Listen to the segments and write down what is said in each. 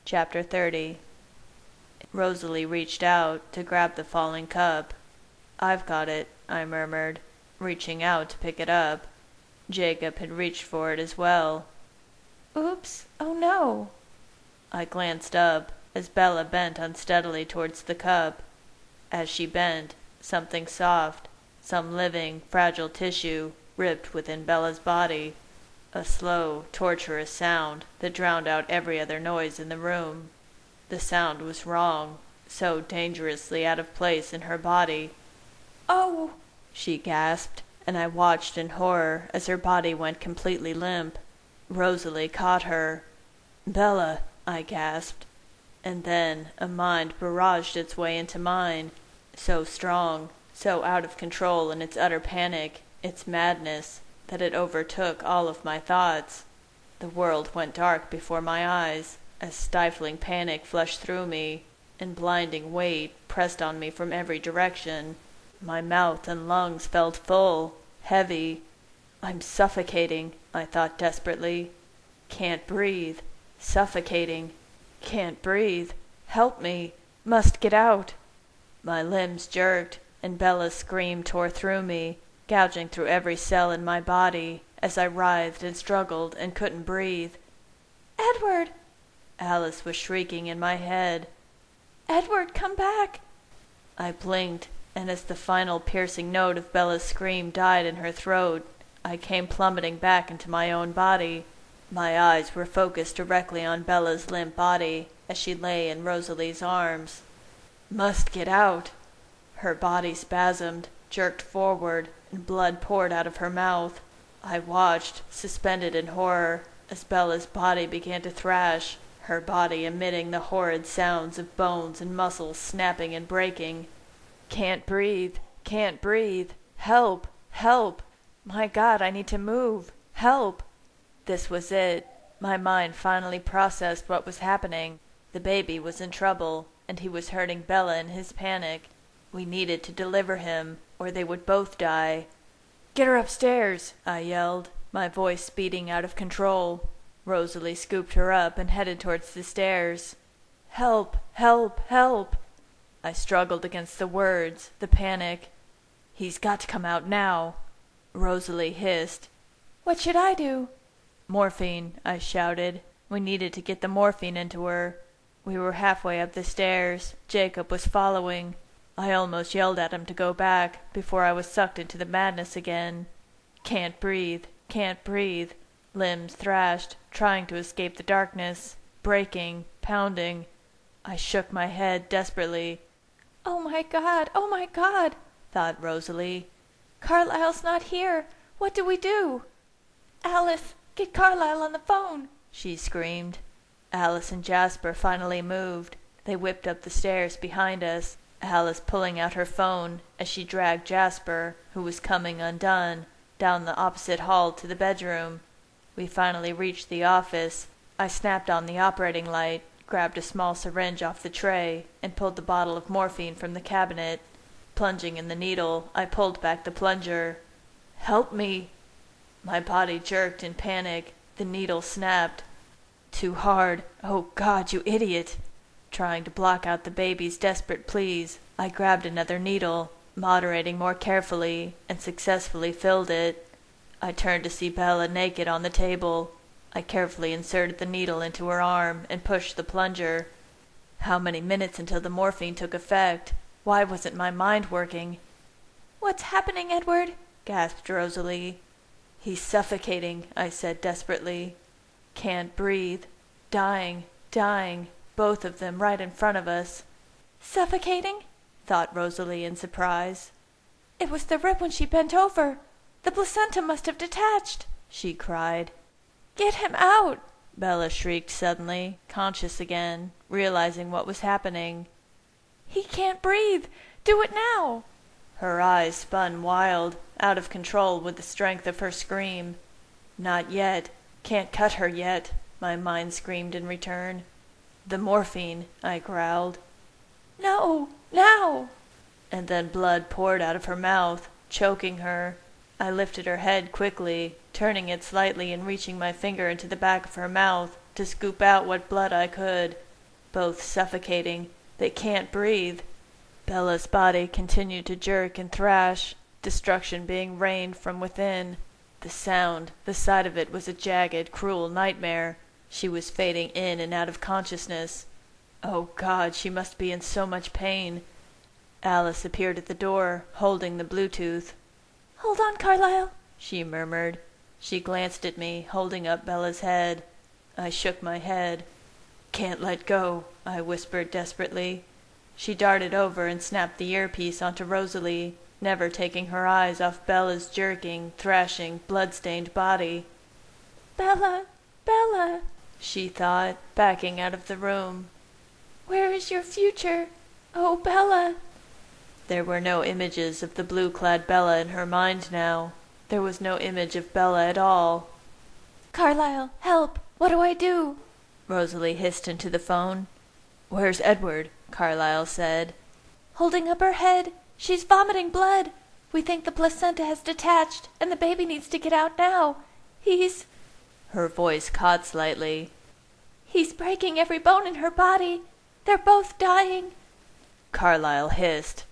Chapter 30. Rosalie reached out to grab the falling cup. "I've got it," I murmured, reaching out to pick it up. Jacob had reached for it as well. "Oops, oh no." I glanced up as Bella bent unsteadily towards the cup. As she bent, something soft, some living, fragile tissue, ripped within Bella's body. A slow, torturous sound that drowned out every other noise in the room. The sound was wrong, so dangerously out of place in her body. "Oh!" she gasped, and I watched in horror as her body went completely limp. Rosalie caught her. "Bella!" I gasped. And then a mind barraged its way into mine, so strong, so out of control in its utter panic, its madness, that it overtook all of my thoughts. The world went dark before my eyes, as stifling panic flushed through me, and blinding weight pressed on me from every direction. My mouth and lungs felt full, heavy. "I'm suffocating," I thought desperately. "Can't breathe. Suffocating. Can't breathe. Help me. Must get out." My limbs jerked, and Bella's scream tore through me, gouging through every cell in my body as I writhed and struggled and couldn't breathe. "Edward!" Alice was shrieking in my head. "Edward, come back!" I blinked, and as the final piercing note of Bella's scream died in her throat, I came plummeting back into my own body. My eyes were focused directly on Bella's limp body as she lay in Rosalie's arms. "Must get out!" Her body spasmed, jerked forward, and blood poured out of her mouth. I watched, suspended in horror, as Bella's body began to thrash, her body emitting the horrid sounds of bones and muscles snapping and breaking. "Can't breathe! Can't breathe! Help! Help! My God, I need to move! Help!" This was it. My mind finally processed what was happening. The baby was in trouble, and he was hurting Bella in his panic. We needed to deliver him, or they would both die. "Get her upstairs!" I yelled, my voice speeding out of control. Rosalie scooped her up and headed towards the stairs. "Help! Help! Help!" I struggled against the words, the panic. "He's got to come out now!" Rosalie hissed. "What should I do?" "Morphine," I shouted. We needed to get the morphine into her. We were halfway up the stairs. Jacob was following. I almost yelled at him to go back before I was sucked into the madness again. Can't breathe, can't breathe. Limbs thrashed, trying to escape the darkness, breaking, pounding. I shook my head desperately. "Oh my God, oh my God," thought Rosalie. "Carlisle's not here. What do we do?" "Alice, get Carlisle on the phone," she screamed. Alice and Jasper finally moved. They whipped up the stairs behind us, Alice pulling out her phone as she dragged Jasper, who was coming undone, down the opposite hall to the bedroom. We finally reached the office. I snapped on the operating light, grabbed a small syringe off the tray, and pulled the bottle of morphine from the cabinet. Plunging in the needle, I pulled back the plunger. "Help me!" My body jerked in panic. The needle snapped. Too hard. "Oh God, you idiot!" Trying to block out the baby's desperate pleas, I grabbed another needle, moderating more carefully, and successfully filled it. I turned to see Bella naked on the table. I carefully inserted the needle into her arm and pushed the plunger. How many minutes until the morphine took effect? Why wasn't my mind working? "What's happening, Edward?" gasped Rosalie. "He's suffocating," I said desperately. "Can't breathe. Dying, dying. Both of them right in front of us." "Suffocating?" thought Rosalie in surprise. "It was the rip when she bent over. The placenta must have detached," she cried. "Get him out!" Bella shrieked suddenly, conscious again, realizing what was happening. "He can't breathe! Do it now!" Her eyes spun wild, out of control with the strength of her scream. "Not yet. Can't cut her yet," my mind screamed in return. "The morphine," I growled. "No, now!" And then blood poured out of her mouth, choking her. I lifted her head quickly, turning it slightly and reaching my finger into the back of her mouth to scoop out what blood I could. both suffocating. They can't breathe. Bella's body continued to jerk and thrash, destruction being rained from within. The sound, the sight of it was a jagged, cruel nightmare. She was fading in and out of consciousness. Oh God, she must be in so much pain. Alice appeared at the door, holding the Bluetooth. "Hold on, Carlyle," she murmured. She glanced at me, holding up Bella's head. I shook my head. "Can't let go," I whispered desperately. She darted over and snapped the earpiece onto Rosalie, never taking her eyes off Bella's jerking, thrashing, blood-stained body. "Bella, Bella," she thought, backing out of the room. "Where is your future? Oh, Bella." There were no images of the blue-clad Bella in her mind now. There was no image of Bella at all. "Carlyle, help! What do I do?" Rosalie hissed into the phone. "Where's Edward?" Carlyle said. "Holding up her head. She's vomiting blood. We think the placenta has detached, and the baby needs to get out now. He's—" Her voice caught slightly. "He's breaking every bone in her body. They're both dying." Carlyle hissed.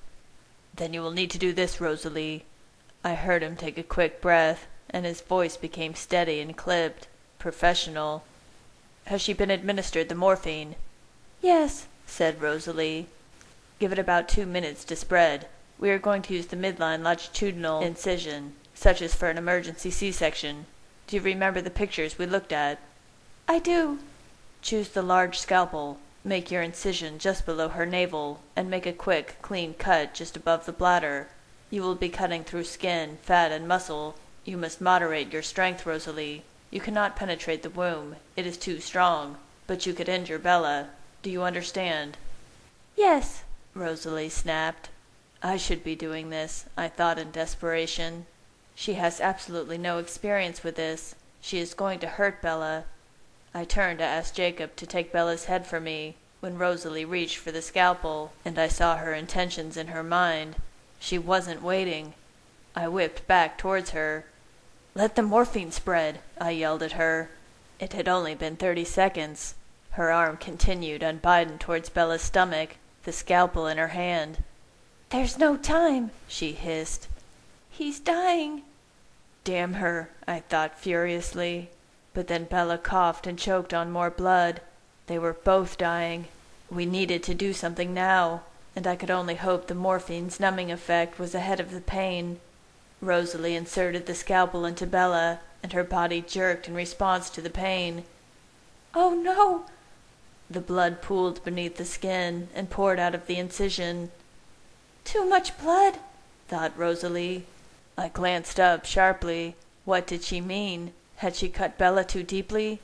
"Then you will need to do this, Rosalie." I heard him take a quick breath, and his voice became steady and clipped, professional. "Has she been administered the morphine?" "Yes," said Rosalie. "Give it about 2 minutes to spread. We are going to use the midline longitudinal incision, such as for an emergency C-section. Do you remember the pictures we looked at?" "I do." "Choose the large scalpel. Make your incision just below her navel, and make a quick, clean cut just above the bladder. You will be cutting through skin, fat, and muscle. You must moderate your strength, Rosalie. You cannot penetrate the womb. It is too strong. But you could injure Bella. Do you understand?" "Yes," Rosalie snapped. I should be doing this, I thought in desperation. She has absolutely no experience with this. She is going to hurt Bella. I turned to ask Jacob to take Bella's head for me, when Rosalie reached for the scalpel, and I saw her intentions in her mind. She wasn't waiting. I whipped back towards her. "Let the morphine spread," I yelled at her. It had only been 30 seconds. Her arm continued unbidden towards Bella's stomach, the scalpel in her hand. "There's no time," she hissed. "He's dying." Damn her, I thought furiously. But then Bella coughed and choked on more blood. They were both dying. We needed to do something now, and I could only hope the morphine's numbing effect was ahead of the pain. Rosalie inserted the scalpel into Bella, and her body jerked in response to the pain. "Oh no!" The blood pooled beneath the skin and poured out of the incision. "Too much blood," thought Rosalie. I glanced up sharply. What did she mean? Had she cut Bella too deeply?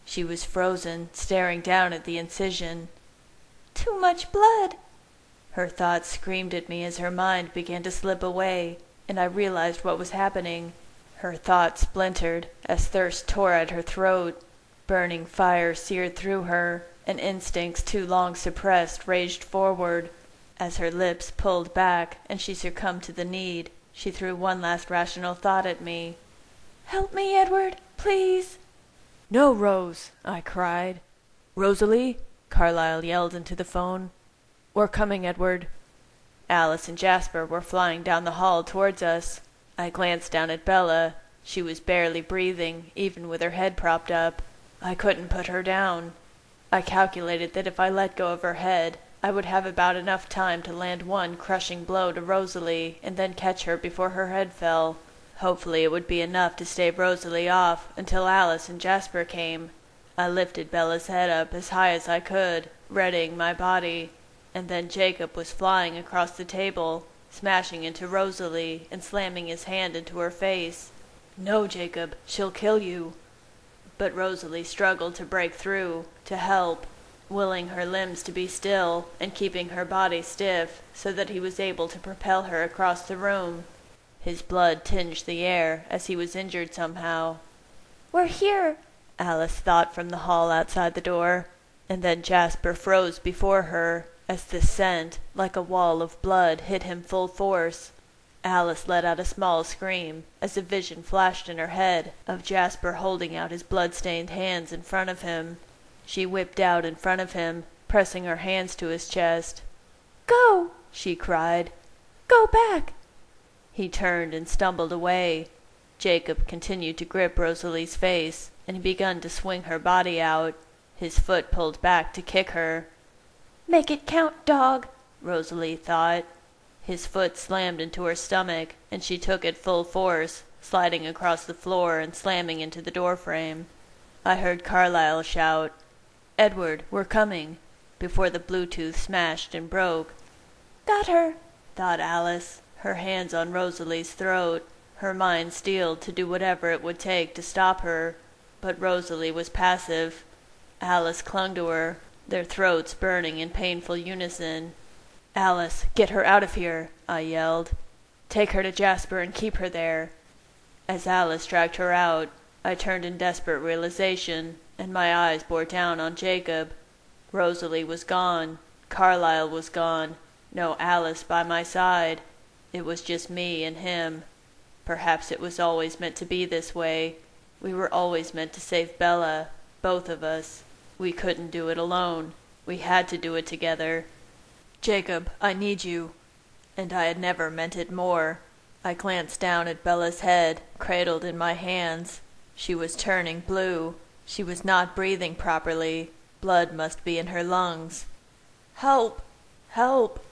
She was frozen, staring down at the incision. "Too much blood!" Her thoughts screamed at me as her mind began to slip away, and I realized what was happening. Her thoughts splintered as thirst tore at her throat. Burning fire seared through her, and instincts too long suppressed raged forward. As her lips pulled back and she succumbed to the need, she threw one last rational thought at me. "Help me, Edward, please." "No, Rose," I cried. "Rosalie?" Carlyle yelled into the phone. "We're coming, Edward." Alice and Jasper were flying down the hall towards us. I glanced down at Bella. She was barely breathing, even with her head propped up. I couldn't put her down. I calculated that if I let go of her head, I would have about enough time to land one crushing blow to Rosalie and then catch her before her head fell. Hopefully it would be enough to stave Rosalie off until Alice and Jasper came. I lifted Bella's head up as high as I could, readying my body, and then Jacob was flying across the table, smashing into Rosalie and slamming his hand into her face. "No, Jacob, she'll kill you." But Rosalie struggled to break through, to help, willing her limbs to be still and keeping her body stiff so that he was able to propel her across the room. His blood tinged the air as he was injured somehow. "We're here," Alice thought from the hall outside the door, and then Jasper froze before her as the scent, like a wall of blood, hit him full force. Alice let out a small scream as a vision flashed in her head of Jasper holding out his blood-stained hands in front of him. She whipped out in front of him, pressing her hands to his chest. "Go!" she cried. "Go back!" He turned and stumbled away. Jacob continued to grip Rosalie's face, and he began to swing her body out, his foot pulled back to kick her. "Make it count, dog," Rosalie thought. His foot slammed into her stomach, and she took it full force, sliding across the floor and slamming into the doorframe. I heard Carlyle shout, "Edward, we're coming," before the Bluetooth smashed and broke. "Got her," thought Alice, her hands on Rosalie's throat, her mind steeled to do whatever it would take to stop her. But Rosalie was passive. Alice clung to her, their throats burning in painful unison. "Alice, get her out of here," I yelled. "Take her to Jasper and keep her there." As Alice dragged her out, I turned in desperate realization, and my eyes bore down on Jacob. Rosalie was gone. Carlyle was gone. No Alice by my side. It was just me and him. Perhaps it was always meant to be this way. We were always meant to save Bella, both of us. We couldn't do it alone. We had to do it together. "Jacob, I need you." And I had never meant it more. I glanced down at Bella's head, cradled in my hands. She was turning blue. She was not breathing properly. Blood must be in her lungs. "Help! Help!"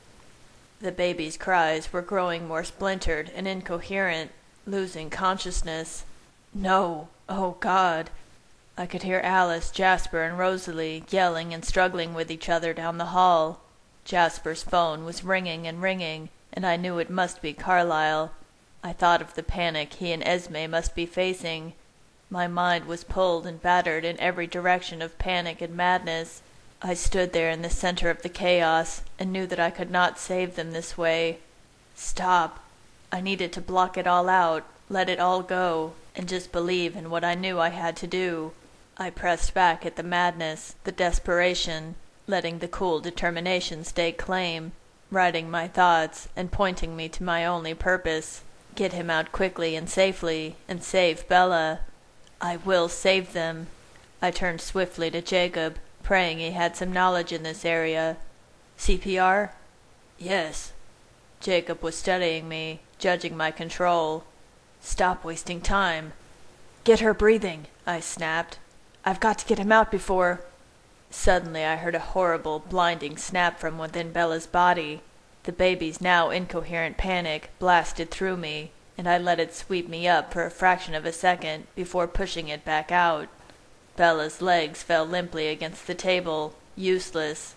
The baby's cries were growing more splintered and incoherent, losing consciousness. No! Oh, God! I could hear Alice, Jasper, and Rosalie yelling and struggling with each other down the hall. Jasper's phone was ringing, and I knew it must be Carlyle. I thought of the panic he and Esme must be facing. My mind was pulled and battered in every direction of panic and madness. I stood there in the center of the chaos, and knew that I could not save them this way. Stop! I needed to block it all out, let it all go, and just believe in what I knew I had to do. I pressed back at the madness, the desperation, letting the cool determination stake claim, writing my thoughts and pointing me to my only purpose: get him out quickly and safely, and save Bella. I will save them. I turned swiftly to Jacob, praying he had some knowledge in this area. "CPR?" "Yes." Jacob was studying me, judging my control. "Stop wasting time." "Get her breathing," I snapped. "I've got to get him out before—" Suddenly I heard a horrible, blinding snap from within Bella's body. The baby's now incoherent panic blasted through me, and I let it sweep me up for a fraction of a second before pushing it back out. Bella's legs fell limply against the table, useless.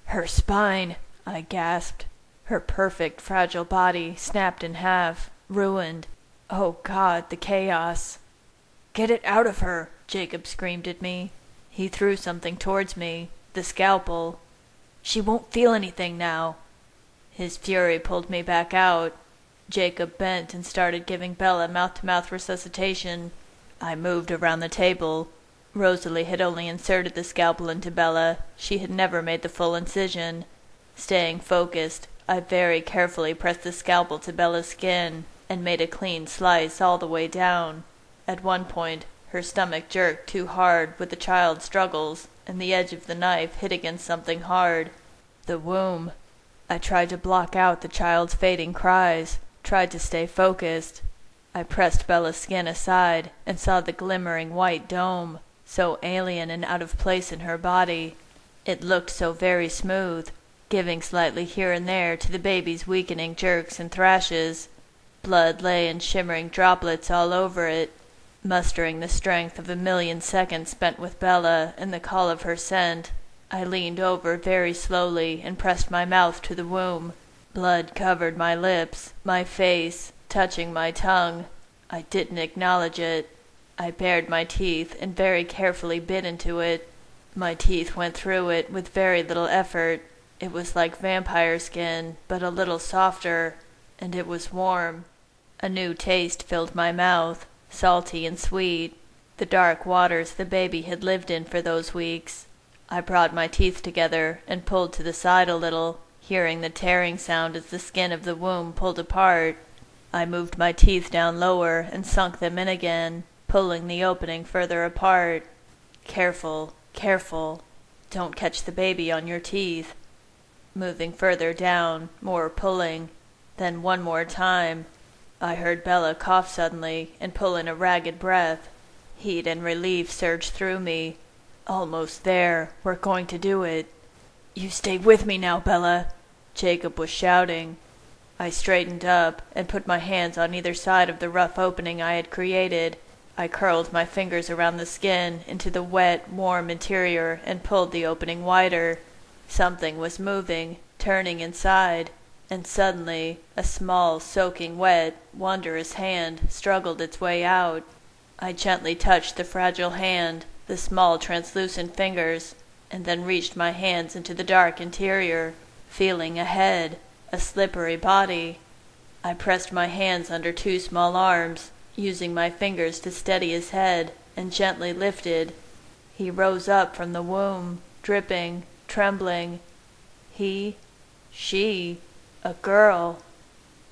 "Her spine!" I gasped. Her perfect, fragile body snapped in half, ruined. Oh, God, the chaos! "Get it out of her!" Jacob screamed at me. He threw something towards me, the scalpel. "She won't feel anything now." His fury pulled me back out. Jacob bent and started giving Bella mouth-to-mouth resuscitation. I moved around the table. Rosalie had only inserted the scalpel into Bella. She had never made the full incision. Staying focused, I very carefully pressed the scalpel to Bella's skin and made a clean slice all the way down. At one point, her stomach jerked too hard with the child's struggles, and the edge of the knife hit against something hard. The womb. I tried to block out the child's fading cries, tried to stay focused. I pressed Bella's skin aside and saw the glimmering white dome, so alien and out of place in her body. It looked so very smooth, giving slightly here and there to the baby's weakening jerks and thrashes. Blood lay in shimmering droplets all over it. Mustering the strength of 1,000,000 seconds spent with Bella and the call of her scent, I leaned over very slowly and pressed my mouth to the womb. Blood covered my lips, my face, touching my tongue. I didn't acknowledge it. I bared my teeth and very carefully bit into it. My teeth went through it with very little effort. It was like vampire skin, but a little softer, and it was warm. A new taste filled my mouth, salty and sweet, the dark waters the baby had lived in for those weeks. I brought my teeth together and pulled to the side a little, hearing the tearing sound as the skin of the womb pulled apart. I moved my teeth down lower and sunk them in again, pulling the opening further apart. Careful, careful. Don't catch the baby on your teeth. Moving further down, more pulling. Then one more time. I heard Bella cough suddenly and pull in a ragged breath. Heat and relief surged through me. Almost there. We're going to do it. You stay with me now, Bella, Jacob was shouting. I straightened up and put my hands on either side of the rough opening I had created. I curled my fingers around the skin into the wet, warm interior and pulled the opening wider. Something was moving, turning inside, and suddenly a small, soaking wet, wondrous hand struggled its way out. I gently touched the fragile hand, the small translucent fingers, and then reached my hands into the dark interior, feeling a head, a slippery body. I pressed my hands under two small arms, using my fingers to steady his head, and gently lifted. He rose up from the womb, dripping, trembling. She, a girl.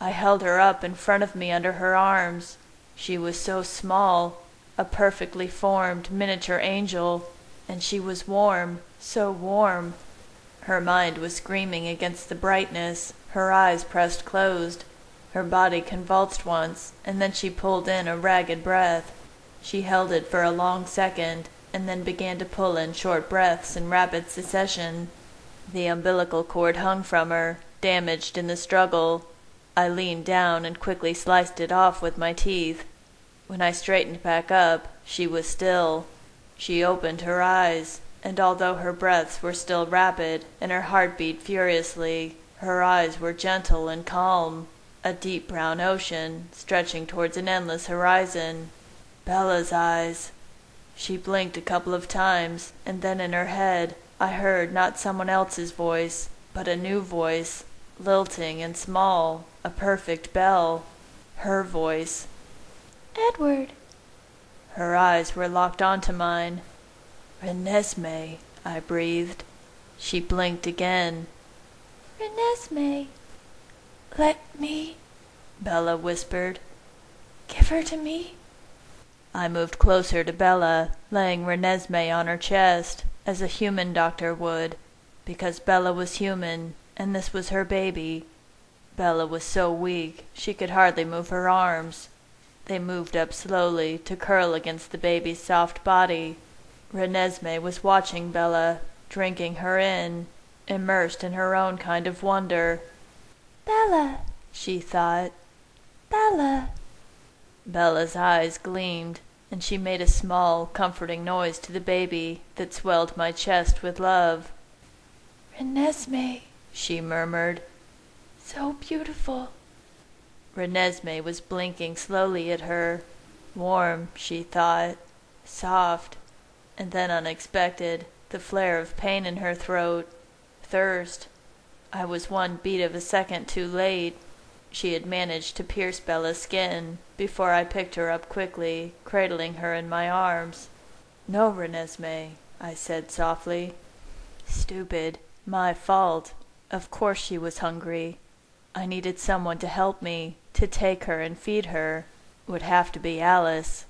I held her up in front of me under her arms. She was so small, a perfectly formed miniature angel, and she was warm, so warm. Her mind was screaming against the brightness, her eyes pressed closed. Her body convulsed once, and then she pulled in a ragged breath. She held it for a long second, and then began to pull in short breaths in rapid succession. The umbilical cord hung from her, damaged in the struggle. I leaned down and quickly sliced it off with my teeth. When I straightened back up, she was still. She opened her eyes, and although her breaths were still rapid and her heart beat furiously, her eyes were gentle and calm, a deep brown ocean stretching towards an endless horizon. Bella's eyes. She blinked a couple of times, and then in her head I heard not someone else's voice, but a new voice, lilting and small, a perfect bell. Her voice. Edward. Her eyes were locked onto mine. Renesmee, I breathed. She blinked again. Renesmee. Let me, Bella whispered. Give her to me. I moved closer to Bella, laying Renesmee on her chest, as a human doctor would, because Bella was human, and this was her baby. Bella was so weak she could hardly move her arms. They moved up slowly to curl against the baby's soft body. Renesmee was watching Bella, drinking her in, immersed in her own kind of wonder. Bella, she thought. Bella. Bella's eyes gleamed, and she made a small, comforting noise to the baby that swelled my chest with love. Renesmee, she murmured. So beautiful. Renesmee was blinking slowly at her. Warm, she thought. Soft. And then unexpected, the flare of pain in her throat. Thirst. I was one beat of a second too late. She had managed to pierce Bella's skin before I picked her up quickly, cradling her in my arms. No, Renesmee, I said softly. Stupid. My fault. Of course she was hungry. I needed someone to help me, to take her and feed her. Would have to be Alice.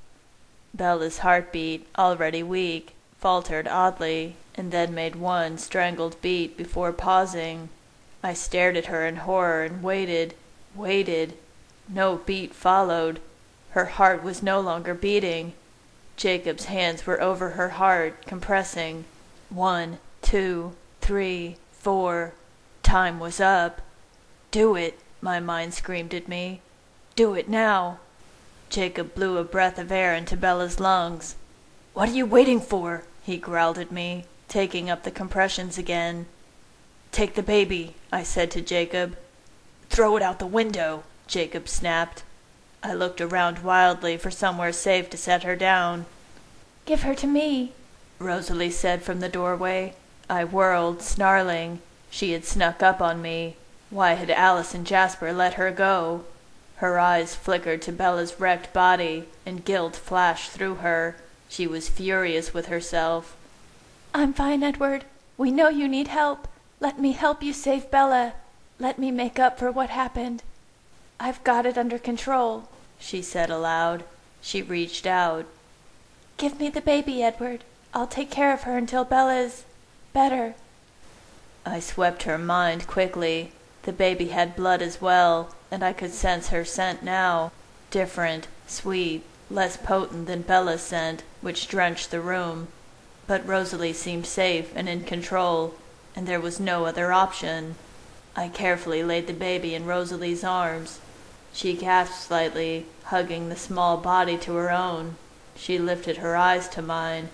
Bella's heartbeat, already weak, faltered oddly, and then made one strangled beat before pausing. I stared at her in horror and waited. No beat followed. Her heart was no longer beating. Jacob's hands were over her heart, compressing. 1, 2, 3, 4. Time was up. Do it, my mind screamed at me. Do it now. Jacob blew a breath of air into Bella's lungs. What are you waiting for? He growled at me, taking up the compressions again. Take the baby, I said to Jacob. Throw it out the window, Jacob snapped. I looked around wildly for somewhere safe to set her down. Give her to me, Rosalie said from the doorway. I whirled, snarling. She had snuck up on me. Why had Alice and Jasper let her go? Her eyes flickered to Bella's wrecked body, and guilt flashed through her. She was furious with herself. I'm fine, Edward. We know you need help. Let me help you save Bella. Let me make up for what happened. I've got it under control, she said aloud. She reached out. Give me the baby, Edward. I'll take care of her until Bella's... Better. I swept her mind quickly. The baby had blood as well, and I could sense her scent now. Different, sweet, less potent than Bella's scent, which drenched the room. But Rosalie seemed safe and in control, and there was no other option. I carefully laid the baby in Rosalie's arms. She gasped slightly, hugging the small body to her own. She lifted her eyes to mine.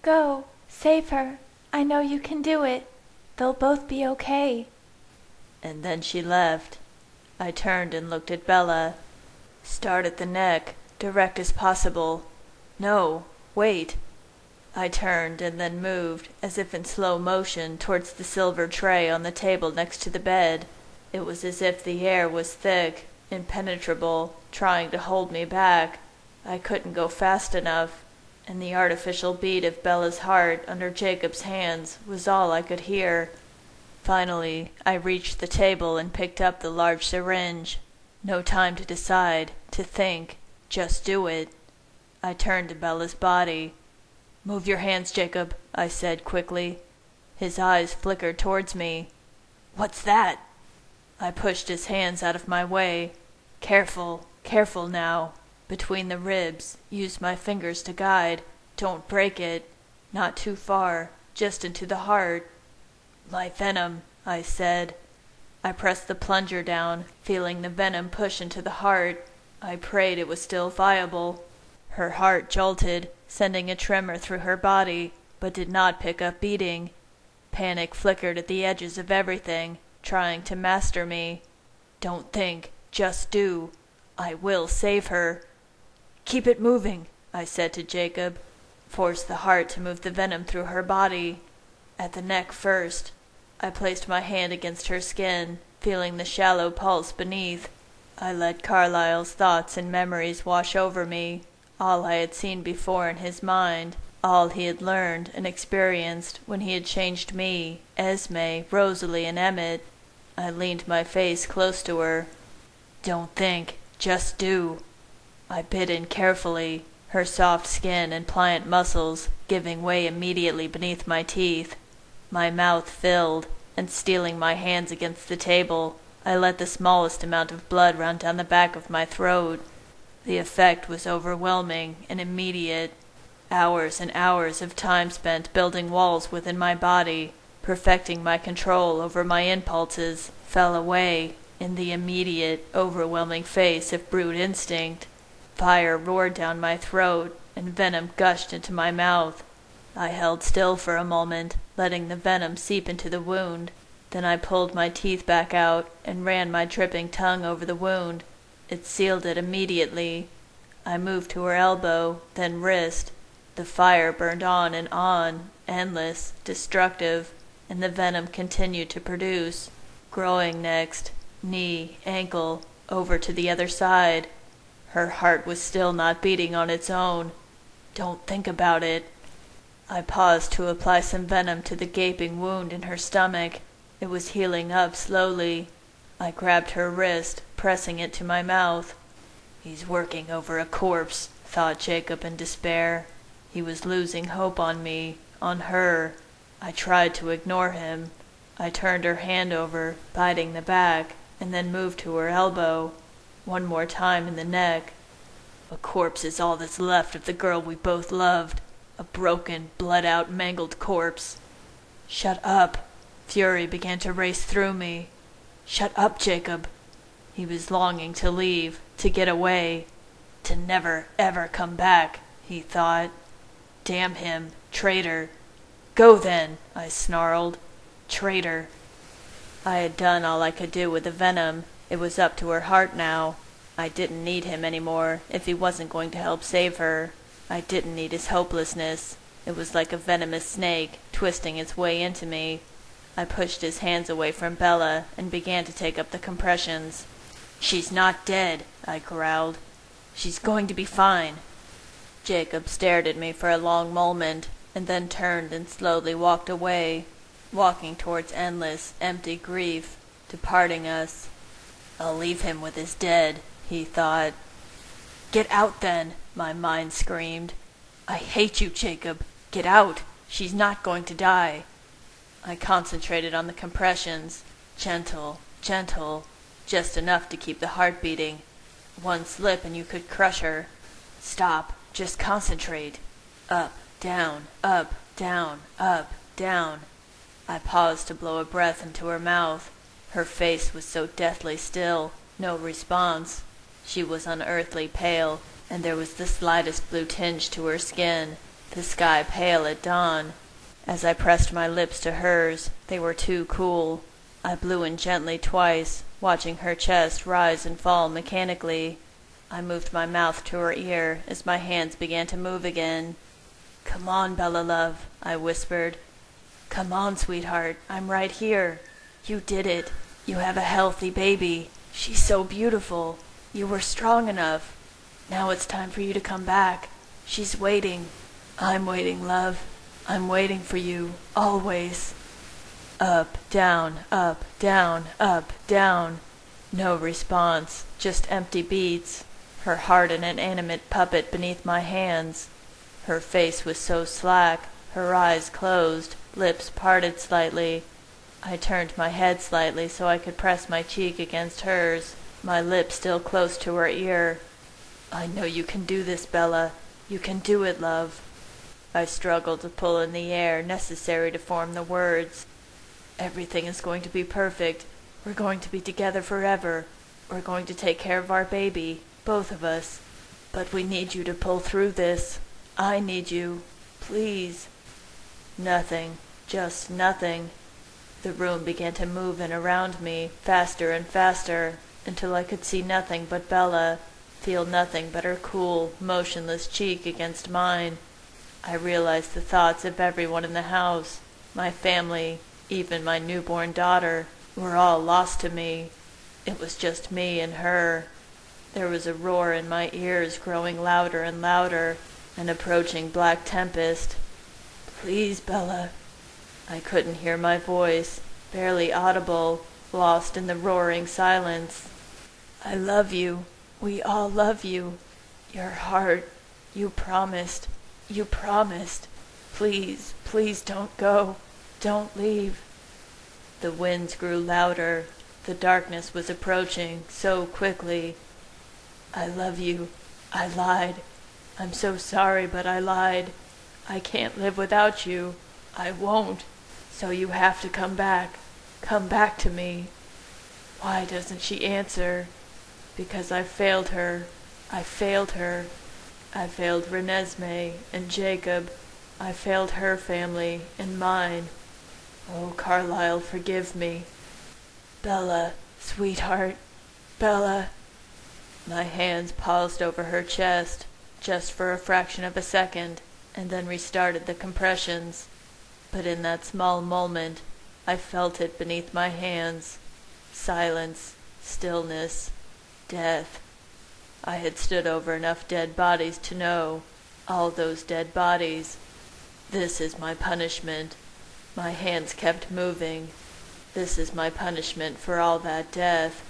Go, save her. I know you can do it. They'll both be okay. And then she left. I turned and looked at Bella. Start at the neck, direct as possible. No, wait. I turned and then moved, as if in slow motion, towards the silver tray on the table next to the bed. It was as if the air was thick, impenetrable, trying to hold me back. I couldn't go fast enough, and the artificial beat of Bella's heart under Jacob's hands was all I could hear. Finally, I reached the table and picked up the large syringe. No time to decide, to think, just do it. I turned to Bella's body. "Move your hands, Jacob," I said quickly. His eyes flickered towards me. "What's that?" I pushed his hands out of my way. "Careful, careful now. Between the ribs, use my fingers to guide. Don't break it. Not too far, just into the heart." "My venom," I said. I pressed the plunger down, feeling the venom push into the heart. I prayed it was still viable. Her heart jolted, sending a tremor through her body, but did not pick up beating. Panic flickered at the edges of everything, trying to master me. "Don't think, just do. I will save her." "Keep it moving," I said to Jacob. Force the heart to move the venom through her body. At the neck first. I placed my hand against her skin, feeling the shallow pulse beneath. I let Carlyle's thoughts and memories wash over me, all I had seen before in his mind, all he had learned and experienced when he had changed me, Esme, Rosalie, and Emmett. I leaned my face close to her. "Don't think, just do." I bit in carefully, her soft skin and pliant muscles giving way immediately beneath my teeth. My mouth filled, and stealing my hands against the table, I let the smallest amount of blood run down the back of my throat. The effect was overwhelming and immediate. Hours and hours of time spent building walls within my body, perfecting my control over my impulses, fell away in the immediate, overwhelming face of brute instinct. Fire roared down my throat, and venom gushed into my mouth. I held still for a moment, letting the venom seep into the wound. Then I pulled my teeth back out and ran my dripping tongue over the wound. It sealed it immediately. I moved to her elbow, then wrist. The fire burned on, endless, destructive, and the venom continued to produce. Growing next, knee, ankle, over to the other side. Her heart was still not beating on its own. "Don't think about it." I paused to apply some venom to the gaping wound in her stomach. It was healing up slowly. I grabbed her wrist, pressing it to my mouth. "He's working over a corpse," thought Jacob in despair. He was losing hope on me, on her. I tried to ignore him. I turned her hand over, biting the back, and then moved to her elbow. One more time in the neck. "A corpse is all that's left of the girl we both loved. A broken, bled-out, mangled corpse." "Shut up." Fury began to race through me. "Shut up, Jacob." He was longing to leave, to get away. To never, ever come back, he thought. Damn him, traitor. "Go then," I snarled. Traitor. I had done all I could do with the venom. It was up to her heart now. I didn't need him anymore if he wasn't going to help save her. I didn't need his hopelessness. It was like a venomous snake, twisting its way into me. I pushed his hands away from Bella and began to take up the compressions. "She's not dead," I growled. "She's going to be fine." Jacob stared at me for a long moment, and then turned and slowly walked away, walking towards endless, empty grief, departing us. "I'll leave him with his dead," he thought. "Get out, then!" my mind screamed. "I hate you, Jacob! Get out! She's not going to die. I concentrated on the compressions. Gentle, gentle, just enough to keep the heart beating. One slip and you could crush her. Stop, just concentrate. Up, down, up, down, up, down. I paused to blow a breath into her mouth. Her face was so deathly still, no response. She was unearthly pale, and there was the slightest blue tinge to her skin, the sky pale at dawn. As I pressed my lips to hers, they were too cool. I blew in gently twice, watching her chest rise and fall mechanically. I moved my mouth to her ear as my hands began to move again. "Come on, Bella love," I whispered. "Come on, sweetheart, I'm right here. You did it. You have a healthy baby. She's so beautiful. You were strong enough. Now it's time for you to come back. She's waiting. I'm waiting, love. I'm waiting for you, always." Up, down, up, down, up, down. No response, just empty beats. Her heart an inanimate puppet beneath my hands. Her face was so slack, her eyes closed, lips parted slightly. I turned my head slightly so I could press my cheek against hers, my lips still close to her ear. "I know you can do this, Bella. You can do it, love." I struggled to pull in the air necessary to form the words. "Everything is going to be perfect. We're going to be together forever. We're going to take care of our baby, both of us. But we need you to pull through this. I need you. Please." Nothing. Just nothing. The room began to move in around me, faster and faster, until I could see nothing but Bella, feel nothing but her cool, motionless cheek against mine. I realized the thoughts of everyone in the house, my family, even my newborn daughter, were all lost to me. It was just me and her. There was a roar in my ears growing louder and louder, an approaching black tempest. "Please, Bella." I couldn't hear my voice, barely audible, lost in the roaring silence. "I love you. We all love you. Your heart. You promised. You promised. Please, please don't go. Don't leave." The winds grew louder. The darkness was approaching so quickly. "I love you. I lied. I'm so sorry, but I lied. I can't live without you. I won't. So you have to come back. Come back to me." Why doesn't she answer? Because I failed her. I failed her. I failed Renesmee and Jacob. I failed her family and mine. Oh, Carlyle, forgive me. "Bella, sweetheart. Bella." My hands paused over her chest, just for a fraction of a second, and then restarted the compressions. But in that small moment, I felt it beneath my hands. Silence, stillness, death. I had stood over enough dead bodies to know, all those dead bodies. This is my punishment. My hands kept moving. This is my punishment for all that death,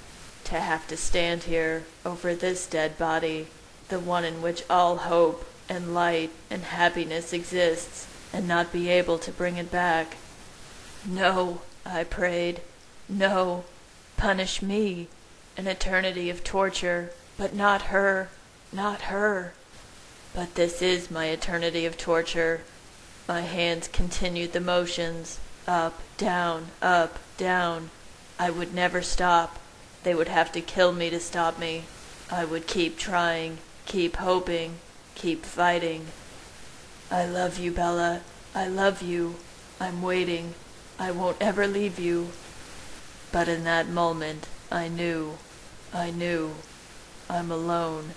to have to stand here over this dead body, the one in which all hope and light and happiness exists, and not be able to bring it back. "No," I prayed. "No. Punish me. An eternity of torture, but not her. Not her." But this is my eternity of torture. My hands continued the motions, up, down, up, down. I would never stop. They would have to kill me to stop me. I would keep trying, keep hoping, keep fighting. "I love you, Bella. I love you. I'm waiting. I won't ever leave you." But in that moment, I knew. I'm alone.